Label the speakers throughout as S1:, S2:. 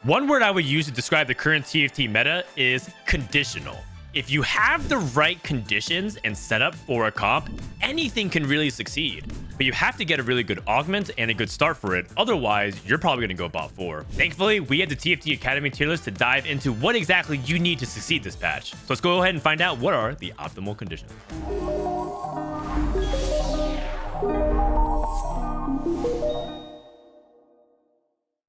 S1: One word I would use to describe the current TFT meta is conditional. If you have the right conditions and setup for a comp, anything can really succeed. But you have to get a really good augment and a good start for it. Otherwise, you're probably going to go bot 4. Thankfully, we had the TFT Academy tier list to dive into what exactly you need to succeed this patch. So let's go ahead and find out what are the optimal conditions.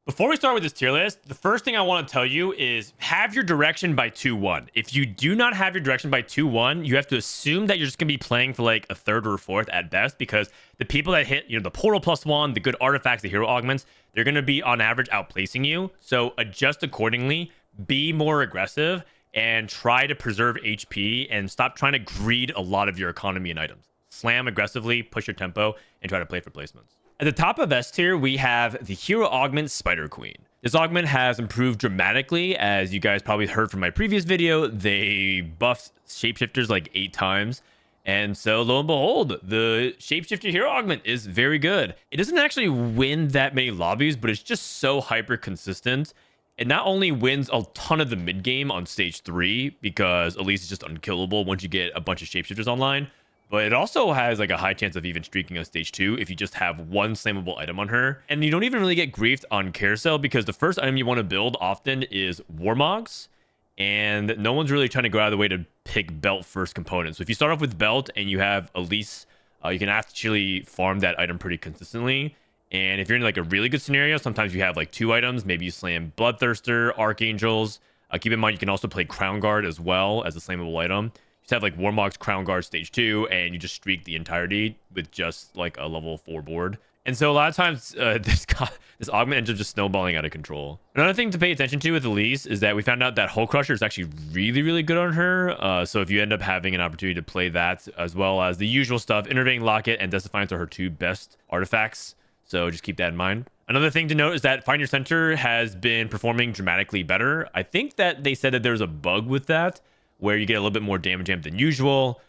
S1: Before we start with this tier list, the first thing I want to tell you is have your direction by 2-1. If you do not have your direction by 2-1, you have to assume that you're just going to be playing for like a 3rd or 4th at best, because the people that hit, the portal +1, the good artifacts, the hero augments, they're going to be on average outplacing you. So adjust accordingly, be more aggressive, and try to preserve HP and stop trying to greed a lot of your economy and items. Slam aggressively, push your tempo, and try to play for placements. At the top of S tier, we have the Hero Augment Spider Queen. This augment has improved dramatically. As you guys probably heard from my previous video, they buffed shapeshifters like 8 times. And so lo and behold, the shapeshifter hero augment is very good. It doesn't actually win that many lobbies, but it's just so hyper consistent. It not only wins a ton of the mid game on stage 3, because Elise is just unkillable once you get a bunch of shapeshifters online, but it also has like a high chance of even streaking on stage 2 if you just have one slammable item on her. And you don't even really get griefed on carousel, because the first item you want to build often is Warmogs, and no one's really trying to go out of the way to pick belt first components. So if you start off with belt and you have Elise, you can actually farm that item pretty consistently. And if you're in like a really good scenario, sometimes you have like 2 items. Maybe you slam Bloodthirster, Archangels. Keep in mind you can also play Crown Guard as well as a slammable item. You have like Warmogs, Crown Guard, stage 2, and you just streak the entirety with just like a level 4 board. And so a lot of times this augment ends up just snowballing out of control. Another thing to pay attention to with Elise is that we found out that Hull Crusher is actually really, really good on her. So if you end up having an opportunity to play that, as well as the usual stuff, Innervating Locket and Defiance are her 2 best artifacts. So just keep that in mind. Another thing to note is that Find Your Center has been performing dramatically better. I think that they said that there's a bug with that, where you get a little bit more damage amp than usual.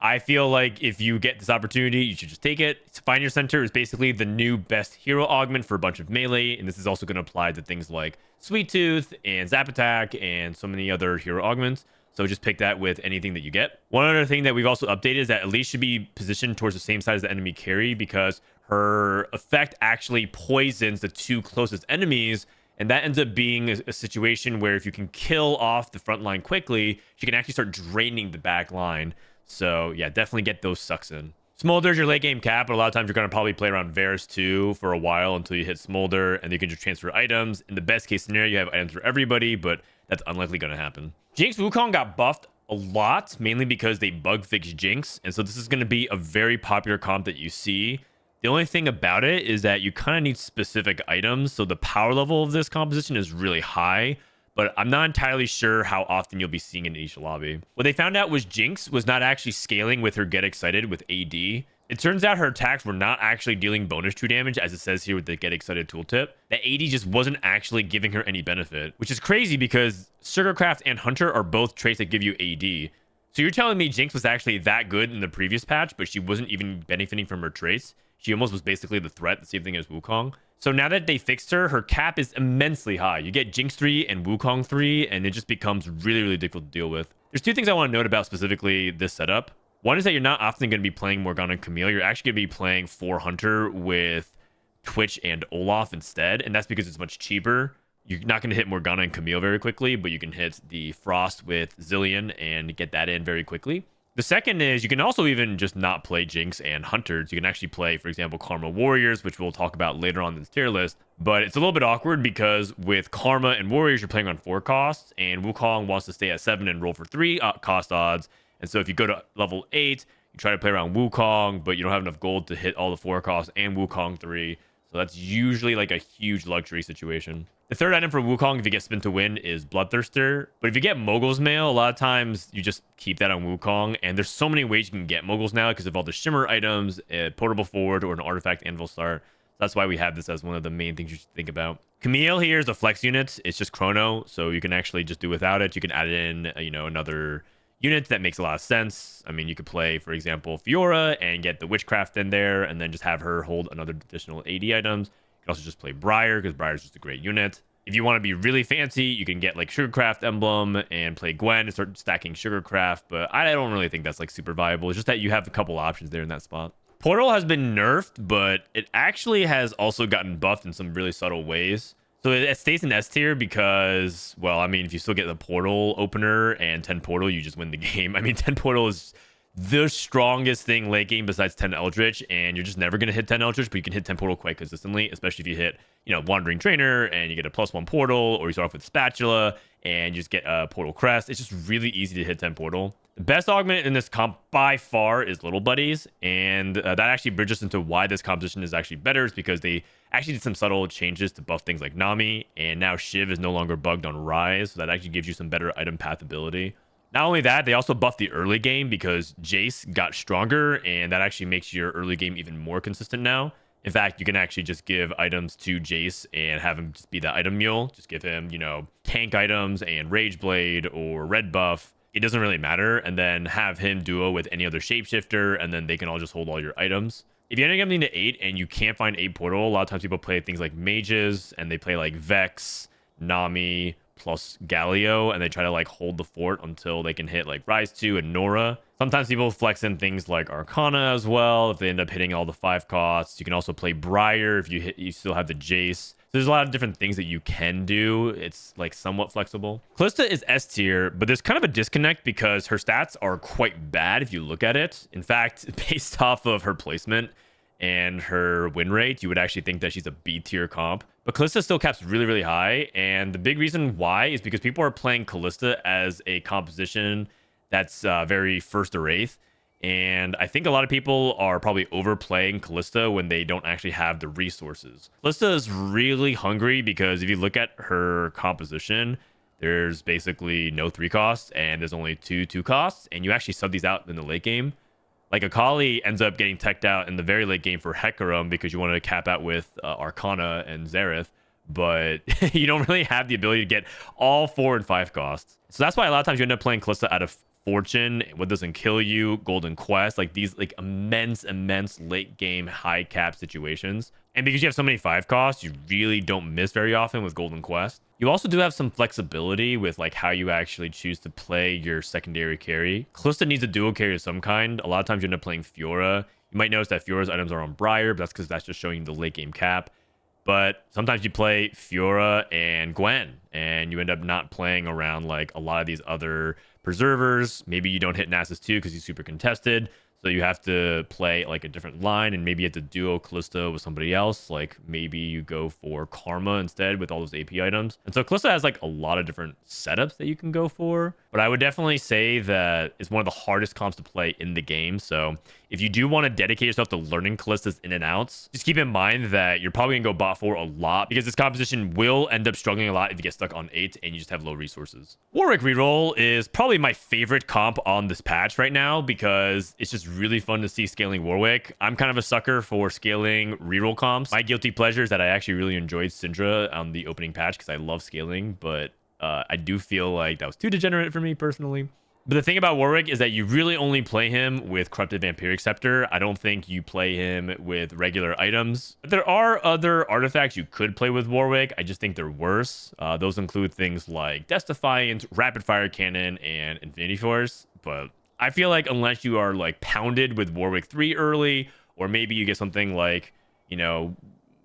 S1: I feel like if you get this opportunity, you should just take it. Find Your Center is basically the new best hero augment for a bunch of melee, and this is also going to apply to things like Sweet Tooth and Zap Attack and so many other hero augments. So just pick that with anything that you get. One other thing that we've also updated is that Elise should be positioned towards the same side as the enemy carry, because her effect actually poisons the 2 closest enemies. And that ends up being a situation where if you can kill off the front line quickly, she can actually start draining the back line. So yeah, definitely get those sucks in. Smolder is your late game cap, but a lot of times you're going to probably play around Varus 2 for a while until you hit Smolder, and you can just transfer items. In the best case scenario, you have items for everybody, but that's unlikely going to happen. Jinx Wukong got buffed a lot, mainly because they bug fixed Jinx. And so this is going to be a very popular comp that you see. The only thing about it is that you kind of need specific items, so the power level of this composition is really high, but I'm not entirely sure how often you'll be seeing it in each lobby. What they found out was Jinx was not actually scaling with her Get Excited with AD. It turns out her attacks were not actually dealing bonus true damage, as it says here with the Get Excited tooltip. The AD just wasn't actually giving her any benefit, which is crazy because Sugarcraft and Hunter are both traits that give you AD. So you're telling me Jinx was actually that good in the previous patch, but she wasn't even benefiting from her traits? She almost was basically the threat, the same thing as Wukong. So now that they fixed her, her cap is immensely high. You get Jinx 3 and Wukong 3, and it just becomes really, really difficult to deal with. There's 2 things I want to note about specifically this setup. One is that you're not often going to be playing Morgana and Camille. You're actually going to be playing 4 Hunter with Twitch and Olaf instead, and that's because it's much cheaper. You're not going to hit Morgana and Camille very quickly, but you can hit the Frost with Zillion and get that in very quickly. The second is you can also even just not play Jinx and Hunters. You can actually play, for example, Karma Warriors, which we'll talk about later on in this tier list. But it's a little bit awkward because with Karma and Warriors, you're playing on 4 costs, and Wukong wants to stay at 7 and roll for 3 cost odds. And so if you go to level 8, you try to play around Wukong, but you don't have enough gold to hit all the 4 costs and Wukong 3. So that's usually like a huge luxury situation. The third item for Wukong, if you get Spin to Win, is Bloodthirster. But if you get Mogul's Mail, a lot of times you just keep that on Wukong. And there's so many ways you can get Moguls now because of all the Shimmer items, a Portable Forward, or an Artifact Anvil Start. That's why we have this as one of the main things you should think about. Camille here is a flex unit. It's just chrono, so you can actually just do without it. You can add in, another unit that makes a lot of sense. I mean, you could play, for example, Fiora and get the Witchcraft in there, and then just have her hold another additional AD items. You can also just play Briar because Briar is just a great unit. If you want to be really fancy, you can get like Sugarcraft emblem and play Gwen and start stacking Sugarcraft, but I don't really think that's like super viable. It's just that you have a couple options there in that spot. Portal has been nerfed, but it actually has also gotten buffed in some really subtle ways. So it stays in S tier because, well, I mean, if you still get the portal opener and 10 portal, you just win the game. I mean, 10 portal is the strongest thing late game besides 10 Eldritch, and you're just never going to hit 10 Eldritch, but you can hit 10 portal quite consistently, especially if you hit, Wandering Trainer and you get a +1 portal, or you start off with Spatula and you just get a portal crest. It's just really easy to hit 10 portal. The best augment in this comp by far is Little Buddies, and that actually bridges into why this composition is actually better, is because they actually did some subtle changes to buff things like Nami, and now Shiv is no longer bugged on Ryze, so that actually gives you some better item path ability. Not only that, they also buffed the early game because Jace got stronger, and that actually makes your early game even more consistent now. In fact, you can actually just give items to Jace and have him just be the item mule. Just give him, tank items and Rage Blade or red buff. It doesn't really matter. And then have him duo with any other shapeshifter, and then they can all just hold all your items. If you end up getting to 8 and you can't find 8 portal, a lot of times people play things like mages, and they play like Vex, Nami, plus Galio, and they try to like hold the fort until they can hit like Rise 2 and Nora. Sometimes people flex in things like Arcana as well if they end up hitting all the 5 costs. You can also play Briar if you still have the Jace. So there's a lot of different things that you can do. It's like somewhat flexible. Kalista is S tier, but there's kind of a disconnect because her stats are quite bad if you look at it. In fact, based off of her placement and her win rate, you would actually think that she's a B tier comp. But Kalista still caps really, really high. And the big reason why is because people are playing Kalista as a composition that's very first or eighth. And I think a lot of people are probably overplaying Kalista when they don't actually have the resources. Kalista is really hungry because if you look at her composition, there's basically no 3 costs and there's only 2 costs. And you actually sub these out in the late game. Like Akali ends up getting teched out in the very late game for Hecarim because you wanted to cap out with Arcana and Xerath, but you don't really have the ability to get all 4 and 5 costs. So that's why a lot of times you end up playing Kalista out of Fortune, What Doesn't Kill You, Golden Quest, like these like immense late game high cap situations. And because you have so many 5 costs, you really don't miss very often with Golden Quest. You also do have some flexibility with like how you actually choose to play your secondary carry. Kalista needs a dual carry of some kind. A lot of times you end up playing Fiora. You might notice that Fiora's items are on Briar, but that's because that's just showing the late game cap. But sometimes you play Fiora and Gwen, and you end up not playing around like a lot of these other preservers. Maybe you don't hit Nasus 2 because he's super contested. So you have to play like a different line, and maybe you have to duo Kalista with somebody else. Like maybe you go for Karma instead with all those AP items. And so Kalista has like a lot of different setups that you can go for. But I would definitely say that it's one of the hardest comps to play in the game. So if you do want to dedicate yourself to learning Kalista's in and outs, just keep in mind that you're probably gonna go bot 4 a lot because this composition will end up struggling a lot if you get stuck on 8 and you just have low resources. Warwick Reroll is probably my favorite comp on this patch right now because it's just really fun to see scaling Warwick. I'm kind of a sucker for scaling reroll comps. My guilty pleasure is that I actually really enjoyed Syndra on the opening patch because I love scaling, but I do feel like that was too degenerate for me personally. But the thing about Warwick is that you really only play him with Corrupted Vampiric Scepter. I don't think you play him with regular items. But there are other artifacts you could play with Warwick. I just think they're worse. Those include things like Death Defiant, Rapid Fire Cannon, and Infinity Force. But I feel like unless you are like pounded with Warwick 3 early, or maybe you get something like,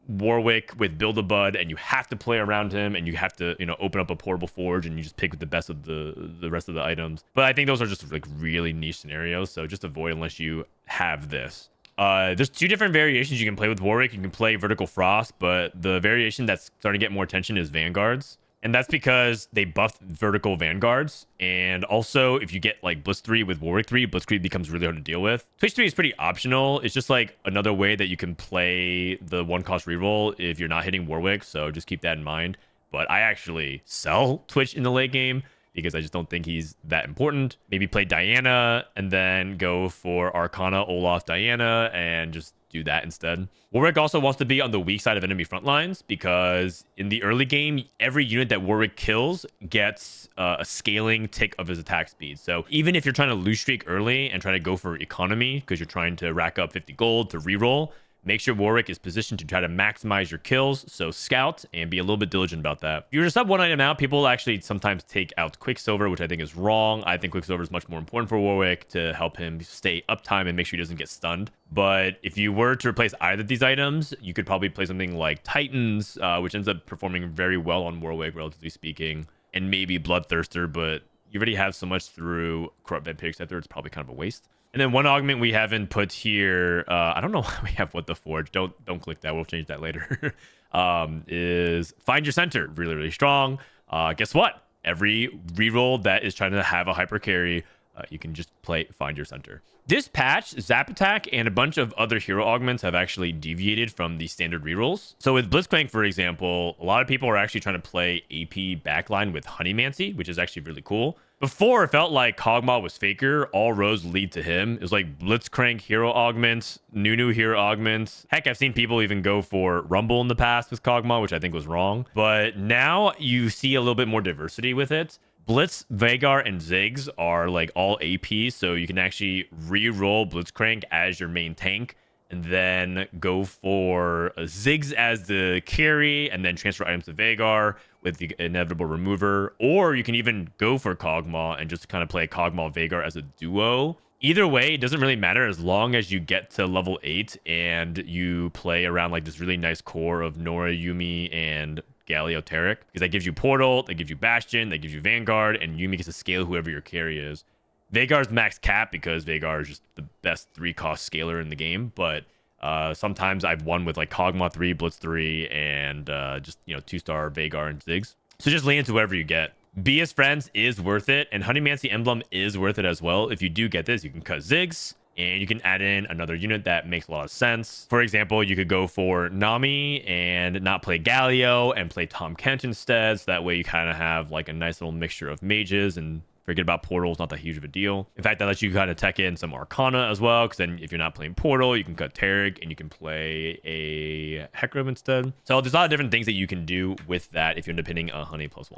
S1: Warwick with Build-A-Bud and you have to play around him and you have to open up a portable forge and you just pick with the best of the rest of the items. But I think those are just like really niche scenarios, so just avoid unless you have this. There's 2 different variations you can play with Warwick. You can play Vertical Frost, but the variation that's starting to get more attention is Vanguards. And that's because they buffed vertical Vanguards. And also, if you get like Blitz 3 with Warwick 3, Blitz 3 becomes really hard to deal with. Twitch 3 is pretty optional. It's just like another way that you can play the 1-cost reroll if you're not hitting Warwick. So just keep that in mind. But I actually sell Twitch in the late game because I just don't think he's that important. Maybe play Diana and then go for Arcana, Olaf, Diana, and just do that instead. Warwick also wants to be on the weak side of enemy front lines because in the early game, every unit that Warwick kills gets a scaling tick of his attack speed. So even if you're trying to lose streak early and try to go for economy because you're trying to rack up 50 gold to reroll, make sure Warwick is positioned to try to maximize your kills. So scout and be a little bit diligent about that. If you're just up one item out, people actually sometimes take out Quicksilver, which I think is wrong. I think Quicksilver is much more important for Warwick to help him stay uptime and make sure he doesn't get stunned. But if you were to replace either of these items, you could probably play something like Titans, which ends up performing very well on Warwick, relatively speaking, and maybe Bloodthirster, but you already have so much through Corrupt Vampiric Scepter, it's probably kind of a waste. And then one augment we haven't put here, I don't know why we have What the Forge. Don't click that. We'll change that later. Is Find Your Center. Really, really strong. Guess what? Every reroll that is trying to have a hyper carry, you can just play Find Your Center. This patch, Zap Attack and a bunch of other hero augments have actually deviated from the standard rerolls. So with Blitzcrank, for example, a lot of people are actually trying to play AP backline with Honeymancy, which is actually really cool. Before, it felt like Kog'Maw was faker. All roads lead to him. It was like Blitzcrank hero augments, new hero augments. Heck, I've seen people even go for Rumble in the past with Kog'Maw, which I think was wrong. But now you see a little bit more diversity with it. Blitz, Veigar, and Ziggs are like all AP, so you can actually re-roll Blitzcrank as your main tank and then go for Ziggs as the carry and then transfer items to Veigar with the inevitable remover. Or you can even go for Kog'Maw and just kind of play Kog'Maw Veigar as a duo. Either way, it doesn't really matter as long as you get to level 8 and you play around like this really nice core of Nora, Yuumi, and Galio Taric, because that gives you Portal, that gives you Bastion, that gives you Vanguard, and Yuumi gets to scale whoever your carry is. Veigar's max cap because Veigar is just the best 3-cost scaler in the game, but sometimes I've won with like Kog'Maw 3, Blitz 3, and just, 2-star Veigar and Ziggs. So just lean into whatever you get. Be as Friends is worth it, and Honeymancy Emblem is worth it as well. If you do get this, you can cut Ziggs, and you can add in another unit that makes a lot of sense. For example, you could go for Nami and not play Galio and play Tom Kent instead. So that way you kind of have like a nice little mixture of mages, and forget about Portal. It's not that huge of a deal. In fact, that lets you kind of tech in some Arcana as well, because then if you're not playing Portal, you can cut Taric and you can play a Hecarim instead. So there's a lot of different things that you can do with that if you're depending on Honey +1.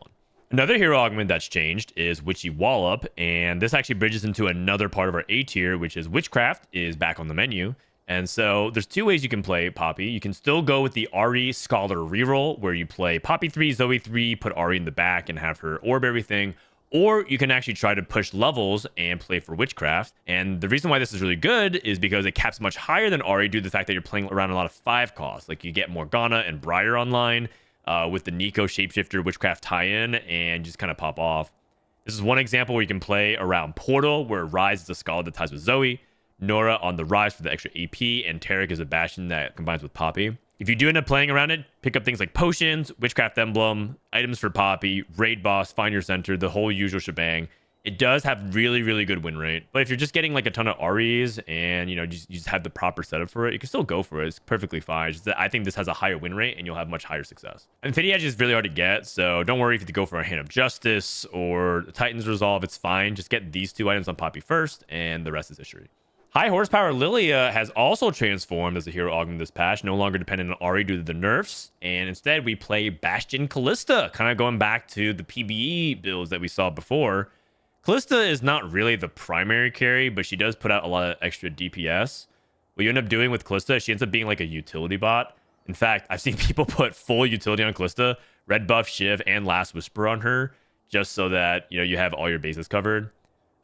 S1: Another hero augment that's changed is Witchy Wallop, and this actually bridges into another part of our A tier, which is Witchcraft is back on the menu. And so there's two ways you can play Poppy. You can still go with the Ahri Scholar Reroll, where you play Poppy 3, Zoe 3, put Ahri in the back and have her orb everything. Or you can actually try to push levels and play for Witchcraft. And the reason why this is really good is because it caps much higher than Ahri due to the fact that you're playing around a lot of 5 costs. Like you get Morgana and Briar online, with the Nico Shapeshifter Witchcraft tie-in, and just kind of pop off. This is one example where you can play around Portal, where Ryze is a Scholar that ties with Zoe, Nora on the Ryze for the extra AP, and Taric is a Bastion that combines with Poppy. If you do end up playing around it, pick up things like Potions, Witchcraft Emblem, items for Poppy, Raid Boss, Find Your Center, the whole usual shebang. It does have really, really good win rate. But if you're just getting like a ton of Ahris and, you just have the proper setup for it, you can still go for it. It's perfectly fine. Just that I think this has a higher win rate and you'll have much higher success. Infinity Edge is really hard to get, so don't worry if you have to go for a Hand of Justice or Titan's Resolve. It's fine. Just get these 2 items on Poppy first, and the rest is history. High Horsepower Lilia has also transformed as a hero augment this patch, no longer dependent on Ahri due to the nerfs, and instead we play Bastion Kalista, kind of going back to the PBE builds that we saw before. Kalista is not really the primary carry, but she does put out a lot of extra DPS. What you end up doing with Kalista, she ends up being like a utility bot. In fact, I've seen people put full utility on Kalista, red buff, Shiv, and Last Whisper on her, just so that you have all your bases covered.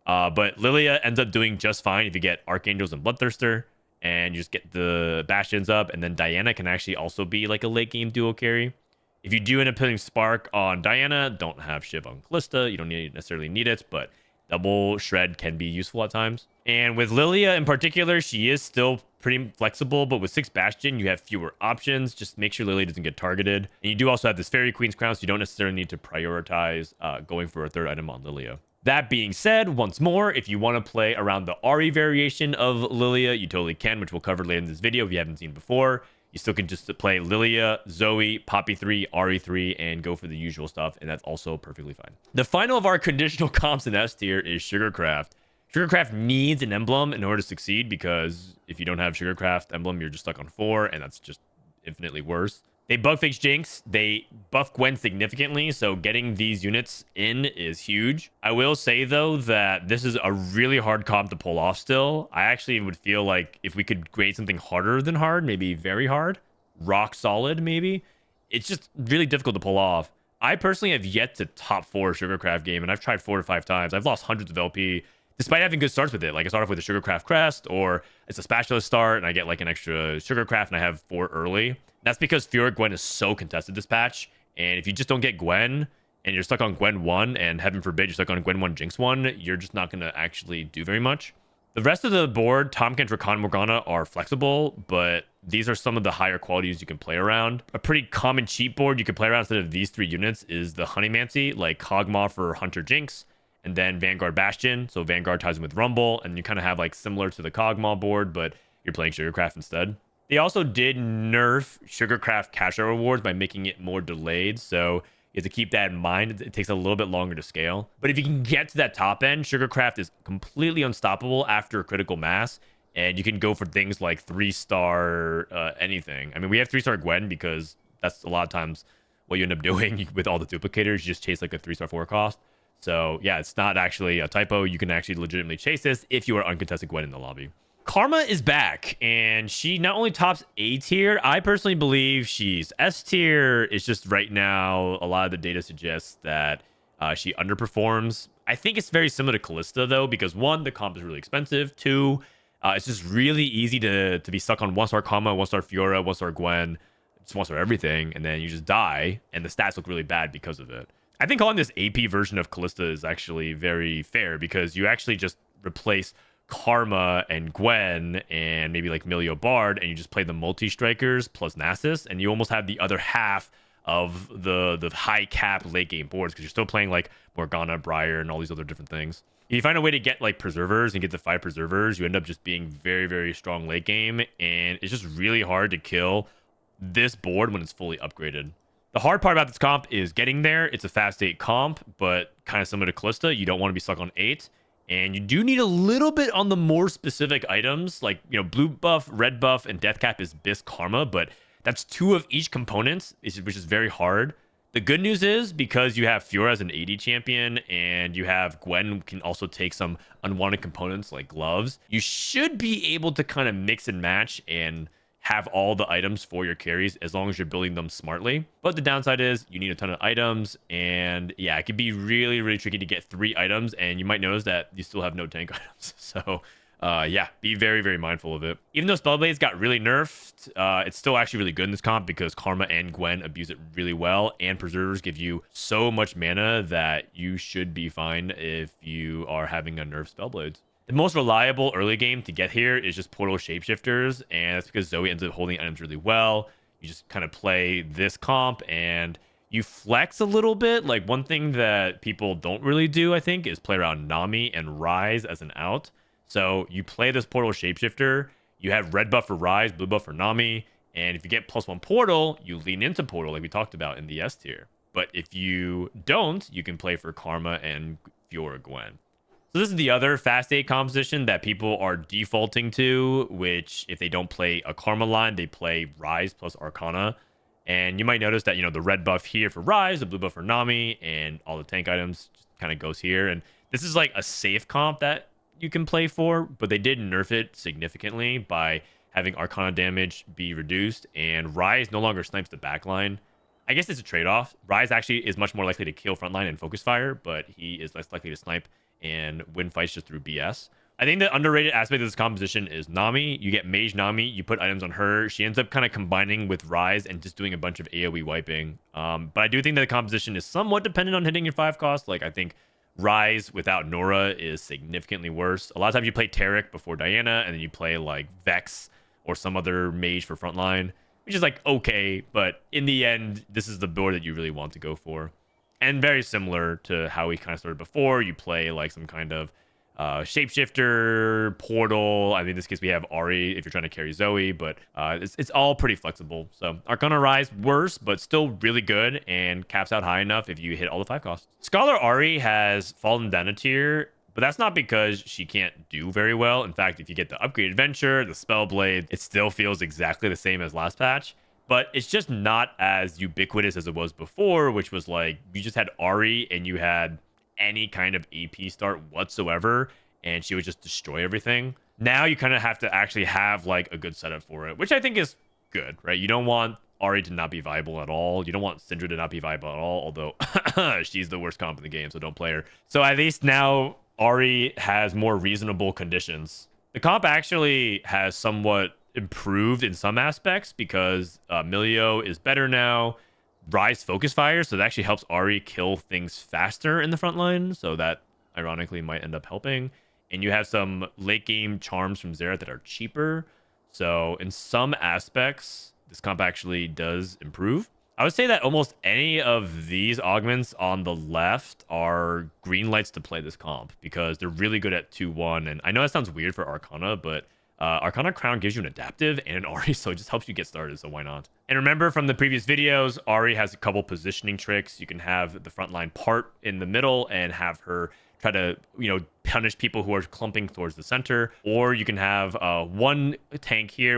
S1: But Lilia ends up doing just fine if you get Archangels and Bloodthirster, and you just get the Bastions up, and then Diana can actually also be like a late game duo carry. If you do end up putting Spark on Diana, don't have Shiv on Kalista. You don't necessarily need it, but double Shred can be useful at times. And with Lilia in particular, she is still pretty flexible, but with 6 Bastion, you have fewer options. Just make sure Lilia doesn't get targeted. And you do also have this Fairy Queen's Crown, so you don't necessarily need to prioritize going for a 3rd item on Lilia. That being said, once more, if you want to play around the Ahri variation of Lilia, you totally can, which we'll cover later in this video if you haven't seen before. You still can just play Lilia, Zoe, Poppy 3, Ahri 3, and go for the usual stuff, and that's also perfectly fine. The final of our conditional comps in S tier is Sugarcraft. Sugarcraft needs an emblem in order to succeed, because if you don't have Sugarcraft emblem, you're just stuck on 4, and that's just infinitely worse. They bug fix Jinx. They buff Gwen significantly, so getting these units in is huge. I will say, though, that this is a really hard comp to pull off still. I actually would feel like if we could grade something harder than hard, maybe very hard, rock solid maybe, it's just really difficult to pull off. I personally have yet to top 4 Sugarcraft game, and I've tried 4 to 5 times. I've lost hundreds of LP despite having good starts with it. Like I start off with a Sugarcraft crest, or it's a spatula start and I get like an extra Sugarcraft and I have 4 early. That's because Fiora Gwen is so contested this patch, and if you just don't get Gwen and you're stuck on Gwen 1, and heaven forbid you're stuck on Gwen 1 Jinx 1, you're just not going to actually do very much. The rest of the board, Tomkin, Rakan, Morgana are flexible, but these are some of the higher qualities you can play around. A pretty common cheat board you can play around instead of these 3 units is the Honeymancy, like Kog'Maw for Hunter Jinx, and then Vanguard Bastion. So Vanguard ties in with Rumble, and you kind of have like similar to the Kog'Maw board, but you're playing Sugarcraft instead. They also did nerf Sugarcraft cash out rewards by making it more delayed, so you have to keep that in mind. It takes a little bit longer to scale. But if you can get to that top end, Sugarcraft is completely unstoppable after critical mass, and you can go for things like 3-star anything. I mean, we have 3-star Gwen because that's a lot of times what you end up doing with all the duplicators. You just chase like a 3-star 4 cost. So yeah, it's not actually a typo. You can actually legitimately chase this if you are uncontested Gwen in the lobby. Karma is back, and she not only tops A tier, I personally believe she's S tier. It's just right now, a lot of the data suggests that she underperforms. I think it's very similar to Kalista, though, because 1, the comp is really expensive. 2, it's just really easy to be stuck on 1-star Karma, 1-star Fiora, 1-star Gwen, just 1-star everything, and then you just die, and the stats look really bad because of it. I think calling this AP version of Kalista is actually very fair, because you actually just replace Karma and Gwen and maybe like Milio Bard, and you just play the multi-strikers plus Nasus, and you almost have the other half of the high cap late game boards, because you're still playing like Morgana, Briar, and all these other different things. If you find a way to get like preservers and get the 5 preservers, you end up just being very, very strong late game, and it's just really hard to kill this board when it's fully upgraded. The hard part about this comp is getting there. It's a fast 8 comp, but kind of similar to Kalista, you don't want to be stuck on 8. And you do need a little bit on the more specific items, like, you know, blue buff, red buff, and death cap is Bis Karma, but that's 2 of each component, which is very hard. The good news is, because you have Fiora as an AD champion, and you have Gwen who can also take some unwanted components like gloves, you should be able to kind of mix and match and have all the items for your carries as long as you're building them smartly. But the downside is you need a ton of items, and yeah, it can be really, really tricky to get 3 items, and you might notice that you still have no tank items. So yeah, be very, very mindful of it. Even though Spellblades got really nerfed, it's still actually really good in this comp because Karma and Gwen abuse it really well, and Preservers give you so much mana that you should be fine if you are having a nerf Spellblades. The most reliable early game to get here is just Portal Shapeshifters, and that's because Zoe ends up holding items really well. You just kind of play this comp, and you flex a little bit. Like, one thing that people don't really do, I think, is play around Nami and Ryze as an out. So you play this Portal Shapeshifter, you have red buff for Ryze, blue buff for Nami, and if you get +1 Portal, you lean into Portal like we talked about in the S tier. But if you don't, you can play for Karma and Fiora Gwen. So this is the other fast 8 composition that people are defaulting to, which if they don't play a Karma line, they play Ryze plus Arcana. And you might notice that, you know, the red buff here for Ryze, the blue buff for Nami, and all the tank items just kind of goes here. And this is like a safe comp that you can play for, but they did nerf it significantly by having Arcana damage be reduced, and Ryze no longer snipes the backline. I guess it's a trade-off. Ryze actually is much more likely to kill frontline and focus fire, but he is less likely to snipe and win fights just through BS. I think the underrated aspect of this composition is Nami. You get Mage Nami, you put items on her. She ends up kind of combining with Ryze and just doing a bunch of AoE wiping. But I do think that the composition is somewhat dependent on hitting your 5 cost. Like, I think Ryze without Nora is significantly worse. A lot of times you play Taric before Diana, and then you play like Vex or some other mage for frontline, which is like okay, but in the end, this is the board that you really want to go for. And very similar to how we kind of started before, you play like some kind of shapeshifter, portal. I mean, in this case, we have Ahri if you're trying to carry Zoe, but it's all pretty flexible. So Arcana Ryze worse, but still really good, and caps out high enough if you hit all the 5 costs. Scholar Ahri has fallen down a tier, but that's not because she can't do very well. In fact, if you get the upgraded Venture, the Spellblade, it still feels exactly the same as last patch. but it's just not as ubiquitous as it was before, which was like you just had Ahri and you had any kind of AP start whatsoever, and she would just destroy everything. Now you kind of have to actually have like a good setup for it, which I think is good, right? You don't want Ahri to not be viable at all. You don't want Syndra to not be viable at all, although she's the worst comp in the game, so don't play her. So at least now Ahri has more reasonable conditions. The comp actually has somewhat improved in some aspects because Milio is better now. Ryze focus fire, so that actually helps Ahri kill things faster in the front line, so that ironically might end up helping. And you have some late game charms from Xerath that are cheaper, so in some aspects this comp actually does improve. I would say that almost any of these augments on the left are green lights to play this comp because they're really good at 2-1. And I know that sounds weird for Arcana, but Arcana Crown gives you an adaptive and an Ahri, so it just helps you get started, so why not? And remember from the previous videos, Ahri has a couple positioning tricks. You can have the frontline part in the middle and have her try to, punish people who are clumping towards the center. Or you can have one tank here,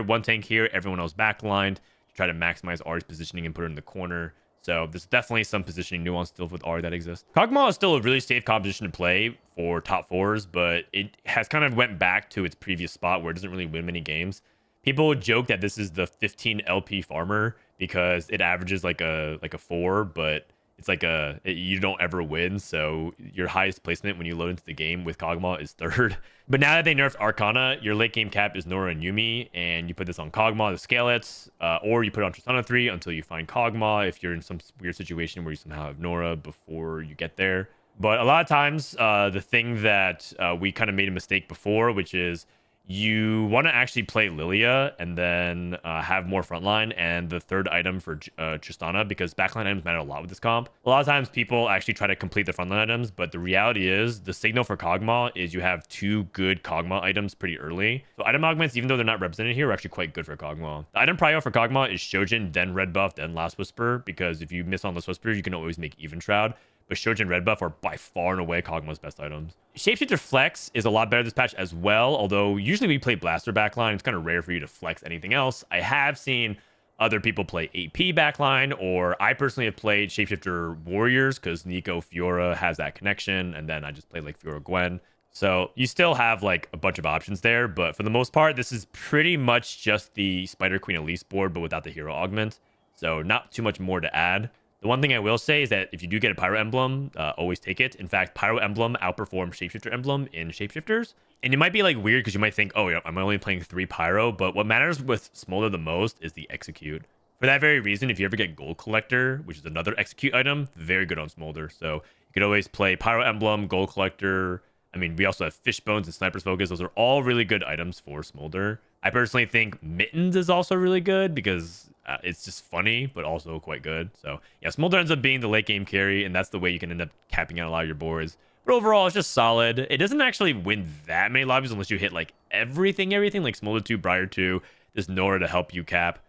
S1: everyone else backlined. Try to maximize Ahri's positioning and put her in the corner. So there's definitely some positioning nuance still with Ahri that exists. Kog'Maw is still a really safe composition to play for top 4s, but it has kind of went back to its previous spot where it doesn't really win many games. People would joke that this is the 15 LP farmer because it averages like a 4, but it's like you don't ever win. So your highest placement when you load into the game with Kog'Maw is 3rd. But now that they nerfed Arcana, your late game cap is Nora and Yuumi, and you put this on Kog'Maw to scale it, or you put it on Tristana 3 until you find Kog'Maw if you're in some weird situation where you somehow have Nora before you get there. But a lot of times, the thing that we kind of made a mistake before, which is you want to actually play Lilia and then have more frontline and the 3rd item for Tristana, because backline items matter a lot with this comp. A lot of times people actually try to complete the frontline items, but the reality is the signal for Kog'Maw is you have 2 good Kog'Maw items pretty early. So item augments, even though they're not represented here, are actually quite good for Kog'Maw. The item prio for Kog'Maw is Shojin, then Red Buff, then Last Whisper, because if you miss on Last Whisper, you can always make Even Shroud. But Shojin Red Buff are by far and away Kog'Maw's best items. ShapeShifter Flex is a lot better this patch as well, although usually we play Blaster backline. It's kind of rare for you to flex anything else. I have seen other people play AP backline, or I personally have played ShapeShifter Warriors because Nico Fiora has that connection, and then I just play like Fiora Gwen. So you still have like a bunch of options there, but for the most part, this is pretty much just the Spider Queen Elise board, but without the hero augment. So not too much more to add. The one thing I will say is that if you do get a Pyro Emblem, always take it. In fact, Pyro Emblem outperforms Shapeshifter Emblem in Shapeshifters. And it might be like weird because you might think, oh, yeah, I'm only playing 3 Pyro, but what matters with Smolder the most is the Execute. For that very reason, if you ever get Gold Collector, which is another Execute item, very good on Smolder. So you could always play Pyro Emblem, Gold Collector. I mean, we also have Fish Bones and Sniper's Focus. Those are all really good items for Smolder. I personally think Mittens is also really good because it's just funny, but also quite good. So yeah, Smolder ends up being the late game carry, and that's the way you can end up capping out a lot of your boards. But overall, it's just solid. It doesn't actually win that many lobbies unless you hit like everything like Smolder 2, Briar 2, this Nora to help you cap.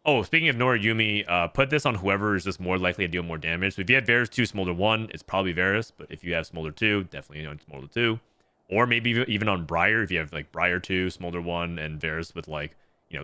S1: Oh, speaking of Nora Yuumi, put this on whoever is just more likely to deal more damage. So if you have Varus 2, Smolder 1, it's probably Varus. But if you have Smolder 2, definitely on Smolder 2. Or maybe even on Briar, if you have like Briar 2, Smolder 1, and Varus with like,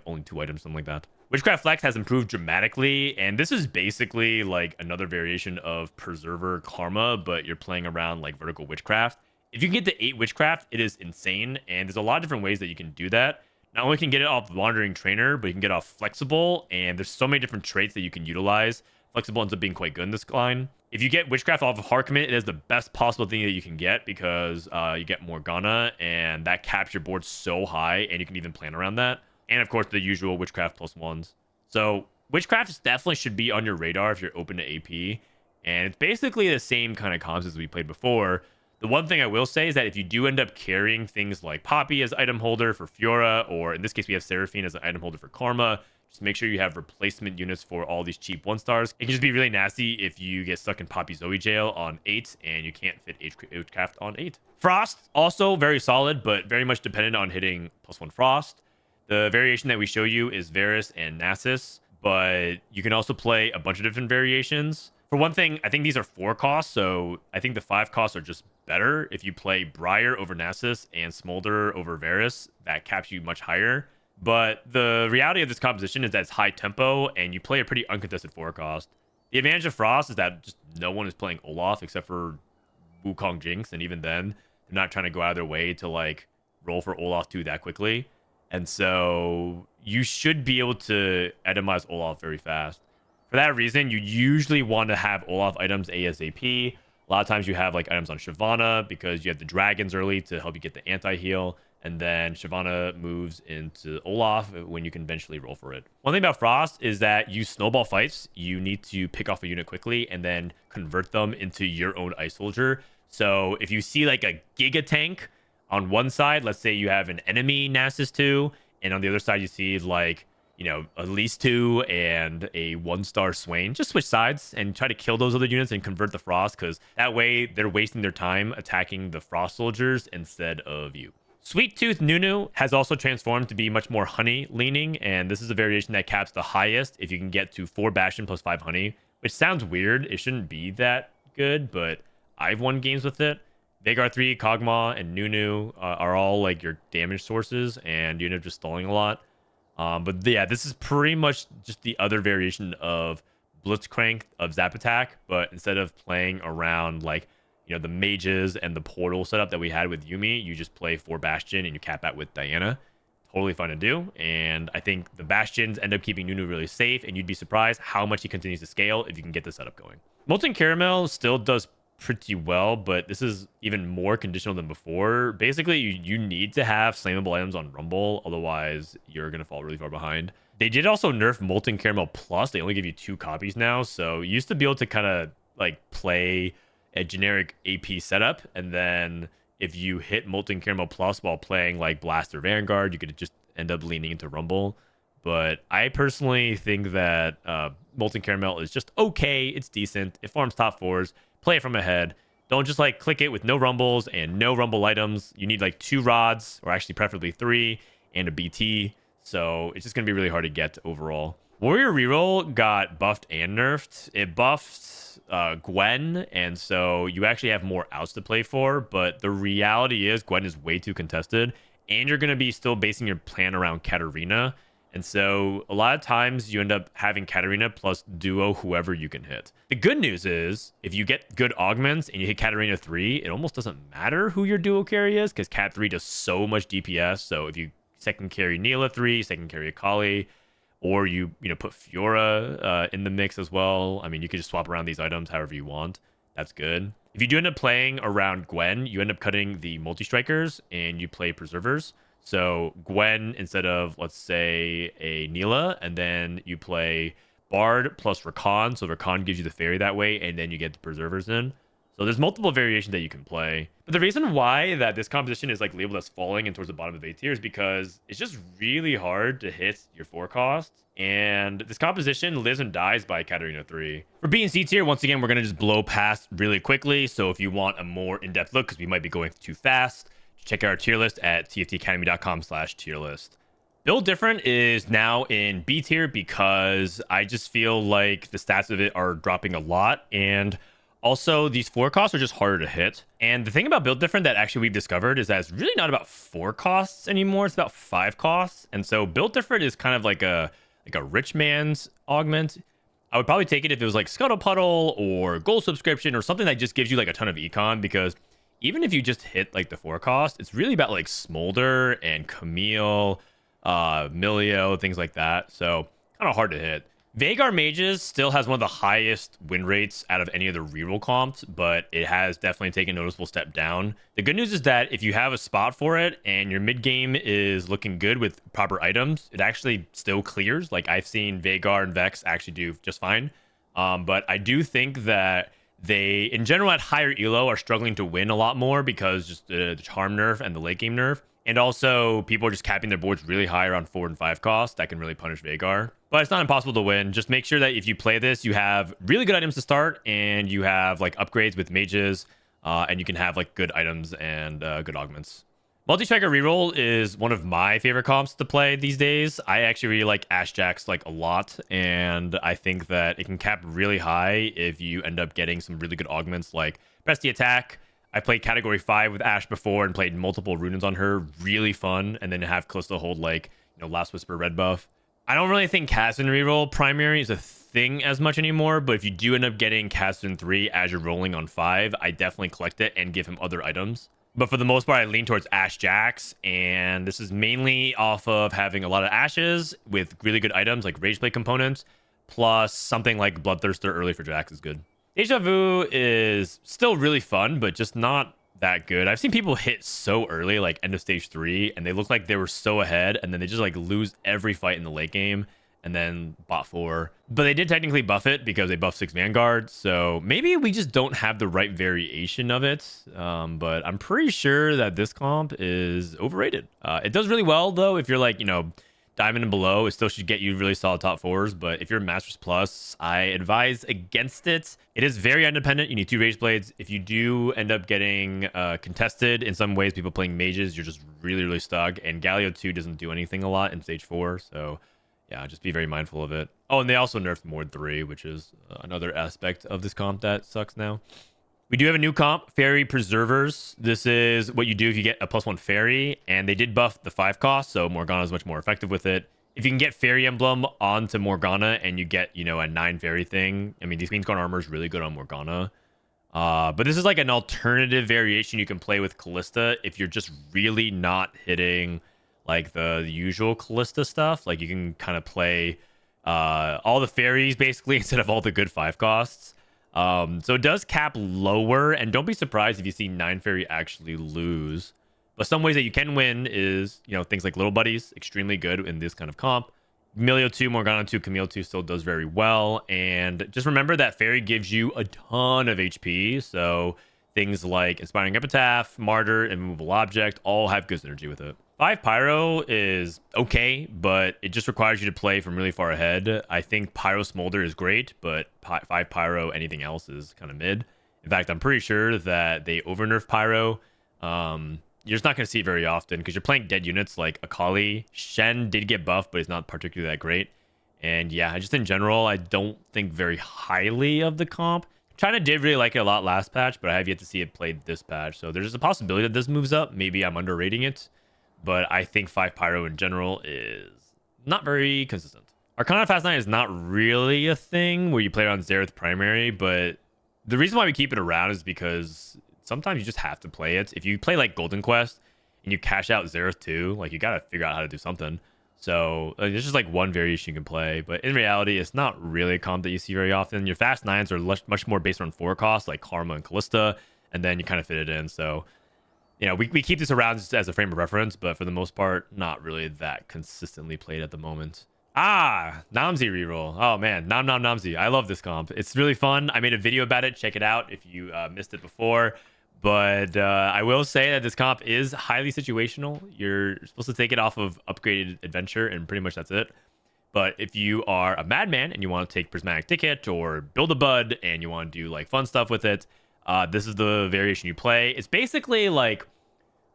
S1: only 2 items, something like that. Witchcraft Flex has improved dramatically, and this is basically like another variation of Preserver Karma, but you're playing around like Vertical Witchcraft. If you can get to 8 Witchcraft, it is insane, and there's a lot of different ways that you can do that. Not only can you get it off Wandering Trainer, but you can get off Flexible, and there's so many different traits that you can utilize. Flexible ends up being quite good in this line. If you get Witchcraft off of Heart Commit, it is the best possible thing that you can get because you get Morgana, and that caps your board so high, and you can even plan around that. And of course, the usual Witchcraft +1s. So Witchcraft definitely should be on your radar if you're open to AP. And it's basically the same kind of comps as we played before. The one thing I will say is that if you do end up carrying things like Poppy as item holder for Fiora, or in this case we have Seraphine as an item holder for Karma, just make sure you have replacement units for all these cheap 1-stars. It can just be really nasty if you get stuck in Poppy Zoe jail on 8 and you can't fit Witchcraft on 8. Frost, also very solid, but very much dependent on hitting +1 Frost. The variation that we show you is Varus and Nasus, but you can also play a bunch of different variations. For one thing, I think these are 4 costs, so I think the 5 costs are just better. If you play Briar over Nasus and Smolder over Varus, that caps you much higher. But the reality of this composition is that it's high tempo and you play a pretty uncontested forecast. The advantage of Frost is that just no one is playing Olaf except for Wukong Jinx, and even then, they're not trying to go out of their way to like roll for Olaf 2 that quickly. And so you should be able to itemize Olaf very fast. For that reason, you usually want to have Olaf items ASAP. A lot of times you have like items on Shyvana because you have the dragons early to help you get the anti-heal. And then Shyvana moves into Olaf when you can eventually roll for it. One thing about Frost is that you snowball fights. You need to pick off a unit quickly and then convert them into your own Ice Soldier. So if you see like a Giga Tank on one side, let's say you have an enemy Nasus 2, and on the other side you see like, you know, at least 2 and a 1-star Swain, just switch sides and try to kill those other units and convert the Frost, because that way they're wasting their time attacking the Frost soldiers instead of you. Sweet Tooth Nunu has also transformed to be much more honey leaning, and this is a variation that caps the highest if you can get to 4 Bastion plus 5 honey, which sounds weird. It shouldn't be that good, but I've won games with it. Veigar 3, Kog'Maw, and Nunu are all like your damage sources, and you end up just stalling a lot. But yeah, this is pretty much just the other variation of Blitzcrank of Zap Attack, but instead of playing around like, you know, the mages and the portal setup that we had with Yuumi, you just play 4 Bastion and you cap out with Diana. Totally fun to do. And I think the Bastions end up keeping Nunu really safe, and you'd be surprised how much he continues to scale if you can get the setup going. Molten Caramel still does pretty well, but this is even more conditional than before. Basically, you need to have slammable items on Rumble, otherwise you're going to fall really far behind. They did also nerf Molten Caramel Plus. They only give you 2 copies now, so you used to be able to kind of like play a generic AP setup, and then if you hit Molten Caramel Plus while playing like Blaster Vanguard, you could just end up leaning into Rumble. But I personally think that Molten Caramel is just okay. It's decent. It farms top 4s. Play it from ahead. Don't just like click it with no rumbles and no rumble items. You need like 2 rods, or actually preferably 3, and a BT. So it's just going to be really hard to get overall. Warrior Reroll got buffed and nerfed. It buffed Gwen, and so you actually have more outs to play for. But the reality is Gwen is way too contested, and you're going to be still basing your plan around Katarina. And so a lot of times you end up having Katarina plus duo whoever you can hit. The good news is if you get good augments and you hit Katarina 3, it almost doesn't matter who your duo carry is, because Kat 3 does so much DPS. So if you second carry Neela 3, second carry Akali, or you put Fiora in the mix as well. I mean, you could just swap around these items however you want. That's good. If you do end up playing around Gwen, you end up cutting the multi-strikers and you play preservers. So Gwen instead of, let's say, a Neela, and then you play Bard plus Rakan. So Rakan gives you the fairy that way, and then you get the preservers in. So there's multiple variations that you can play. But the reason why that this composition is like labeled as falling and towards the bottom of A tier is because it's just really hard to hit your forecast. And this composition lives and dies by Katarina 3. For B and C tier, once again, we're going to just blow past really quickly. So if you want a more in-depth look, because we might be going too fast, check out our tier list at tftacademy.com/tierlist. Build Different is now in B tier because I just feel like the stats of it are dropping a lot. And also, these forecasts are just harder to hit. And the thing about Build Different that actually we've discovered is that it's really not about 4 costs anymore. It's about 5 costs. And so Build Different is kind of like a rich man's augment. I would probably take it if it was like Scuttle Puddle or Gold Subscription or something that just gives you like a ton of econ, because even if you just hit like the 4 cost, it's really about like Smolder and Camille, Milio, things like that. So kind of hard to hit. Veigar Mages still has one of the highest win rates out of any of the reroll comps, but it has definitely taken a noticeable step down. The good news is that if you have a spot for it and your mid game is looking good with proper items, it actually still clears. Like I've seen Veigar and Vex actually do just fine. But I do think that they, in general, at higher elo are struggling to win a lot more because just the charm nerf and the late game nerf. And also, people are just capping their boards really high around 4 and 5 cost. That can really punish Veigar. But it's not impossible to win. Just make sure that if you play this, you have really good items to start, and you have like upgrades with mages, and you can have like good items and good augments. Multi-striker reroll is one of my favorite comps to play these days. I actually really like Ashjax like a lot, and I think that it can cap really high if you end up getting some really good augments like Presty Attack. I played category 5 with Ash before and played multiple Runins on her. Really fun. And then have Kalista hold like, Last Whisper red buff. I don't really think Caston reroll primary is a thing as much anymore, but if you do end up getting Caston 3 as you're rolling on 5, I definitely collect it and give him other items. But for the most part, I lean towards Ash Jax, and this is mainly off of having a lot of Ashes with really good items like Rageblade components, plus something like Bloodthirster early for Jax is good. Deja Vu is still really fun, but just not that good. I've seen people hit so early, like end of stage 3, and they look like they were so ahead, and then they just like lose every fight in the late game, and then bot 4. But they did technically buff it because they buffed 6 Vanguard, so maybe we just don't have the right variation of it. But I'm pretty sure that this comp is overrated. It does really well though if you're like, Diamond and below. It still should get you really solid top 4s, but if you're Masters Plus, I advise against it. It is very independent. You need 2 Rage Blades. If you do end up getting contested in some ways, people playing mages, you're just really, really stuck. And Galio 2 doesn't do anything a lot in stage 4, so yeah, just be very mindful of it. Oh, and they also nerfed Mord 3, which is another aspect of this comp that sucks now. We do have a new comp, Fairy Preservers. This is what you do if you get a +1 Fairy, and they did buff the 5 cost, so Morgana is much more effective with it. If you can get Fairy Emblem onto Morgana and you get, a 9 Fairy thing, I mean, the Queen's Guard armor is really good on Morgana. But this is like an alternative variation you can play with Kalista if you're just really not hitting like the usual Kalista stuff. Like you can kind of play all the fairies basically instead of all the good 5 costs. So it does cap lower, and don't be surprised if you see 9 Fairy actually lose. But some ways that you can win is, things like Little Buddies, extremely good in this kind of comp. Emilio 2, Morgana 2, Camille 2 still does very well. And just remember that Fairy gives you a ton of HP. So things like Inspiring Epitaph, Martyr, and Immovable Object all have good synergy with it. 5 Pyro is okay, but it just requires you to play from really far ahead. I think Pyro Smolder is great, but 5 Pyro, anything else is kind of mid. In fact, I'm pretty sure that they over-nerf Pyro. You're just not going to see it very often because you're playing dead units like Akali. Shen did get buffed, but he's not particularly that great. And yeah, just in general, I don't think very highly of the comp. China did really like it a lot last patch, but I have yet to see it played this patch. So there's a possibility that this moves up. Maybe I'm underrating it. But I think 5 Pyro in general is not very consistent. Arcana Fast 9 is not really a thing where you play it on Xerath primary, but the reason why we keep it around is because sometimes you just have to play it. If you play like Golden Quest and you cash out Xerath 2, like you got to figure out how to do something. So there's just like one variation you can play, but in reality, it's not really a comp that you see very often. Your Fast 9s are much more based on 4 costs like Karma and Kalista, and then you kind of fit it in. So we keep this around just as a frame of reference, but for the most part, not really that consistently played at the moment. Namzi reroll. Oh man, Namzi. I love this comp. It's really fun. I made a video about it. Check it out if you missed it before. But I will say that this comp is highly situational. You're supposed to take it off of upgraded adventure, and pretty much that's it. But if you are a madman and you want to take Prismatic Ticket or build a bud and you want to do like fun stuff with it, this is the variation you play. It's basically like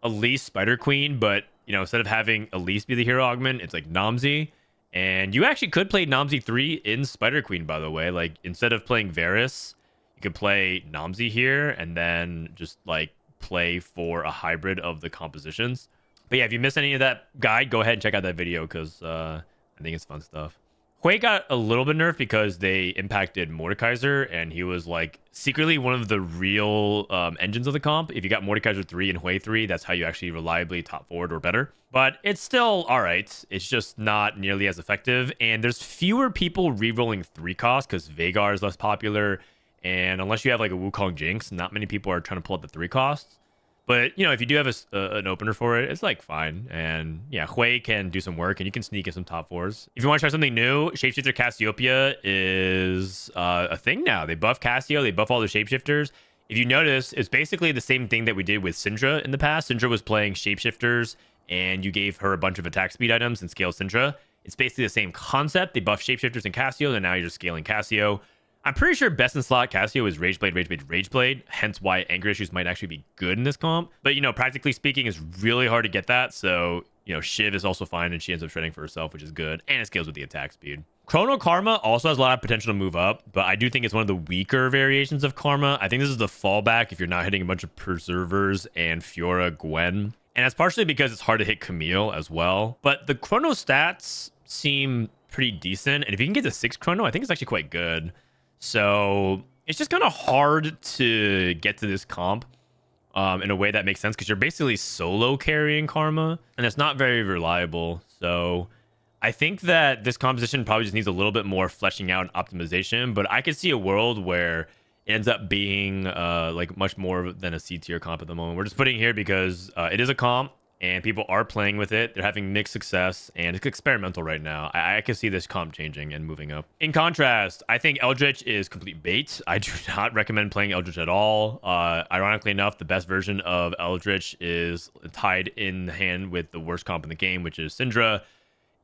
S1: Elise Spider Queen, but instead of having Elise be the hero augment, it's like Namzi. And you actually could play Namzi 3 in Spider Queen, by the way. Like instead of playing Varus, you could play Namzi here and then just like play for a hybrid of the compositions. But yeah, if you missed any of that guide, go ahead and check out that video because I think it's fun stuff. Hui got a little bit nerfed because they impacted Mordekaiser, and he was like secretly one of the real engines of the comp. If you got Mordekaiser 3 and Hui 3, that's how you actually reliably top forward or better. But it's still all right. It's just not nearly as effective, and there's fewer people rerolling 3 costs because Veigar is less popular, and unless you have like a Wukong Jinx, not many people are trying to pull out the 3 costs. But, if you do have an opener for it, it's like fine. And yeah, Hui can do some work and you can sneak in some top 4s. If you want to try something new, Shapeshifter Cassiopeia is a thing now. They buff Cassio, they buff all the Shapeshifters. If you notice, it's basically the same thing that we did with Syndra in the past. Syndra was playing Shapeshifters and you gave her a bunch of attack speed items and scaled Syndra. It's basically the same concept. They buff Shapeshifters and Cassio, and now you're just scaling Cassio. I'm pretty sure best in slot Cassio is Rageblade, Rageblade, Rageblade, hence why Anger Issues might actually be good in this comp. But, practically speaking, it's really hard to get that. So, Shiv is also fine, and she ends up shredding for herself, which is good. And it scales with the attack speed. Chrono Karma also has a lot of potential to move up, but I do think it's one of the weaker variations of Karma. I think this is the fallback if you're not hitting a bunch of Preservers and Fiora Gwen. And that's partially because it's hard to hit Camille as well. But the chrono stats seem pretty decent. And if you can get to 6 chrono, I think it's actually quite good. So it's just kind of hard to get to this comp in a way that makes sense, because you're basically solo carrying Karma, and it's not very reliable. So I think that this composition probably just needs a little bit more fleshing out and optimization. But I could see a world where it ends up being like much more than a C tier comp at the moment. We're just putting it here because it is a comp and people are playing with it. They're having mixed success and it's experimental right now. I can see this comp changing and moving up. In contrast, I think Eldritch is complete bait. I do not recommend playing Eldritch at all. Ironically enough, the best version of Eldritch is tied in hand with the worst comp in the game, which is Syndra.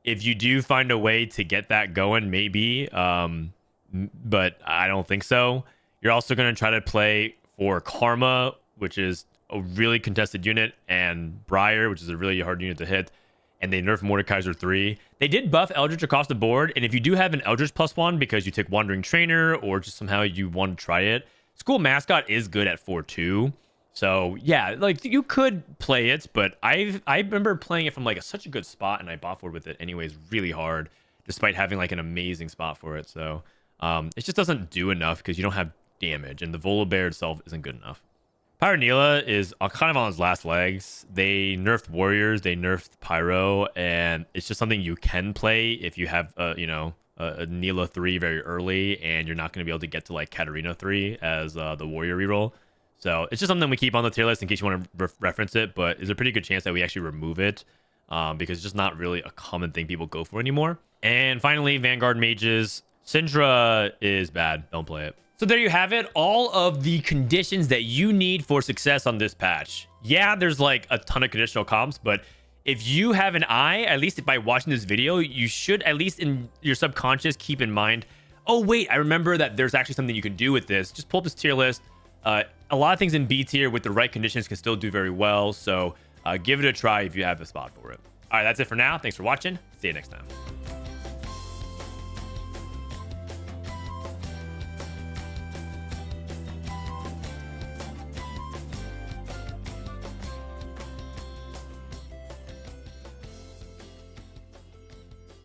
S1: If you do find a way to get that going, maybe, but I don't think so. You're also going to try to play for Karma, which is a really contested unit, and Briar, which is a really hard unit to hit, and they nerfed Mordekaiser 3. They did buff Eldritch across the board, and if you do have an Eldritch +1 because you took Wandering Trainer or just somehow you want to try it, School Mascot is good at 4-2. So yeah, like you could play it, but I remember playing it from like such a good spot, and I bot forward with it anyways really hard, despite having like an amazing spot for it. So it just doesn't do enough because you don't have damage, and the Volibear itself isn't good enough. Pyronila is kind of on his last legs. They nerfed Warriors, they nerfed Pyro, and it's just something you can play if you have, a Nila 3 very early, and you're not going to be able to get to like Katarina 3 as the Warrior reroll. So it's just something we keep on the tier list in case you want to reference it, but there's a pretty good chance that we actually remove it because it's just not really a common thing people go for anymore. And finally, Vanguard Mages. Syndra is bad. Don't play it. So there you have it, all of the conditions that you need for success on this patch. Yeah, there's like a ton of conditional comps, but if you have an eye, at least by watching this video, you should at least in your subconscious keep in mind, oh wait, I remember that there's actually something you can do with this. Just pull up this tier list. A lot of things in B tier with the right conditions can still do very well. So give it a try if you have a spot for it. All right, that's it for now. Thanks for watching. See you next time.